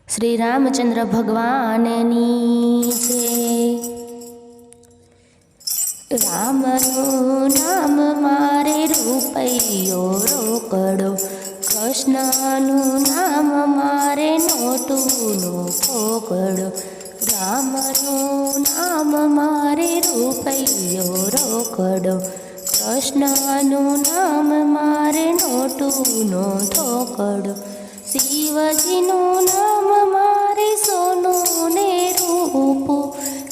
શ્રી રામચંદ્ર ભગવાનની જય। રામનું નામ મારે રૂપિયો રોકડો, કૃષ્ણનું નામ મારે નોટુનો ફોકડો। રામનું નામ મારે રૂપિયો રોકડો, કૃષ્ણનું નામ મારે નોટુનો થોકડો। શિવજીનું નામ મારે સોનું ને રૂપું,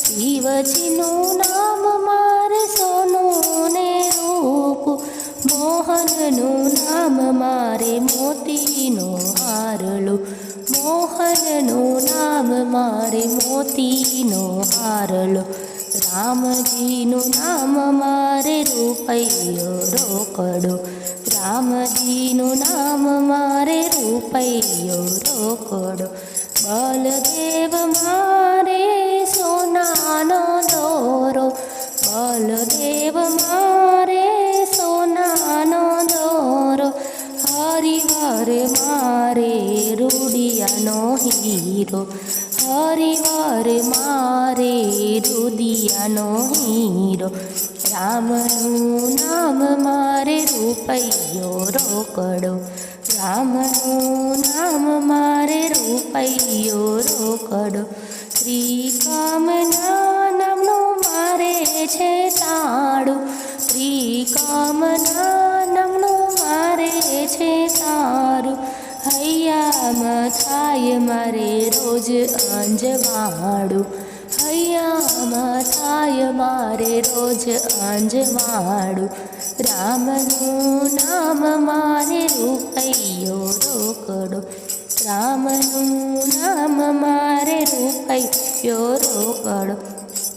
શિવજીનું નામ મારે સોનું ને રૂપું। મોહનનું નામ મારે મોતીનો હારલો, મોહનનું નામ મારે મોતીનો હારલો। રામજીનું નામ મારે રૂપિયો રોકડો, રામજીનું નામ મારે રૂપિયો રોકડો। બલદેવ મારે સોનાનો દોરો, બલદેવ મારે સોનાનો દોરો। હરિવાર મારે રૂડિયાનો હીરો, હરિવાર મારે રૂડિયાનો હીરો। રામનું નામ મારે રૂપિયો રોકડો, રામનું નામ મારે રૂપિયો રોકડો। ત્રિકમના નામનું મારે છે તાળું, ત્રિકમના નામનું મારે છે તારું। હૈયામાં થાય મારે રોજ અંજવાળું, હૈયામાં થાય મારે રોજ અંજવાળું। રામનું નામ મારે રૂપિયો રોકડો, રામનું નામ મારે રૂપિયો રોકડો।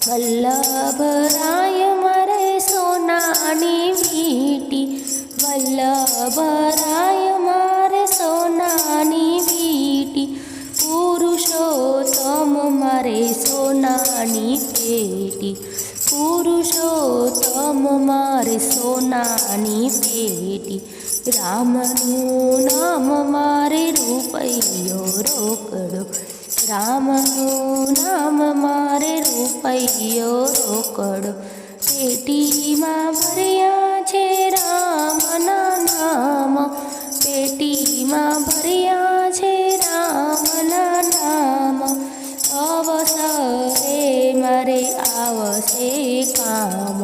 વલ્લભરાય મારે સોનાની વીંટી, વલ્લભરાય મારે સોનાની વીંટી। પુરુષોત્તમ મારે સોનાની પેટી, પુરુષોત્તમ મારે સોનાની પેટી। રામનું નામ મારે રૂપિયો રોકડો, રામનું નામ મારે રૂપિયો રોકડો। પેટીમાં ભર્યા છે રામના નામ, પેટીમાં ભર્યા છે રામના નામ। અવસરે મારે આવશે કામ,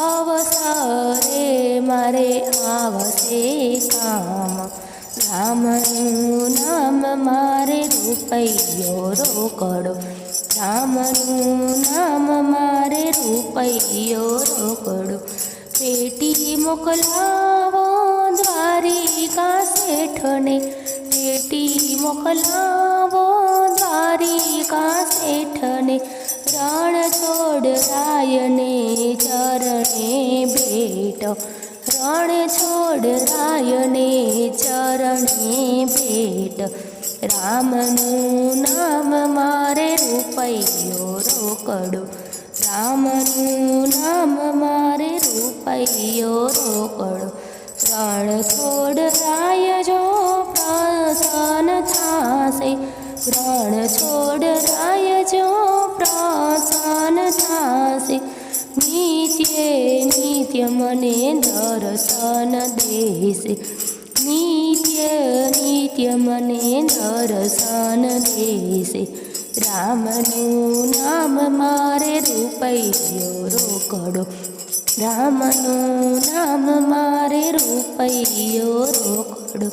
અવસરે મારે આવશે કામ। રામનું નામ મારે રૂપિયો રોકડો, રામનું નામ મારે રૂપિયો રોકડો। પેટી મોકલાવો દ્વારિકા શેઠને, પેટી મોકલાવો દ્વારિકા શેઠને। રણછોડરાયને ચરણે ભેટ, રણછોડરાયને ચરણે ભેટ। રામનું નામ મારે રૂપિયો રોકડો, રામનું નામ મારે રૂપિયો રોકડો। રણછોડરાય જો પ્રસન્ન થાશે, રણછોડરાય જો પ્રસન્ન થાશે। નિત્ય નિત્ય મને દર્શન દેશે, નિત્ય નિત્ય મને દર્શન દેશે। રામનું નામ મારે રૂપિયો રોકડો, રામનું નામ મારે રૂપિયો રોકડો।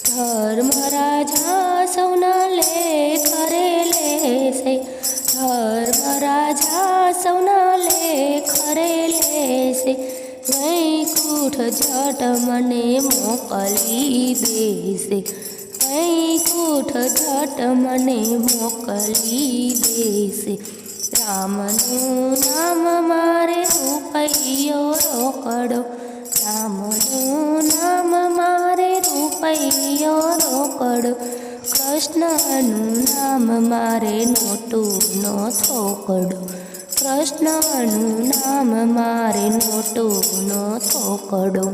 ધર્મ રાજા સૌના લેખ રે લેશે, ધર્મ રાજા સૌના લેખ રે લેશે। વૈકુંઠ જટ મને મોકલી દેશે, વૈકુંઠ જટ મને મોકલી દેશે। રામનું નામ મારે રૂપિયો રોકડો, રામનું નામ મારે રૂપિયો રોકડો। કૃષ્ણનું નામ મારે નોટુનો થોકડો, કૃષ્ણનું નામ મારે નોટુનો થોકડો।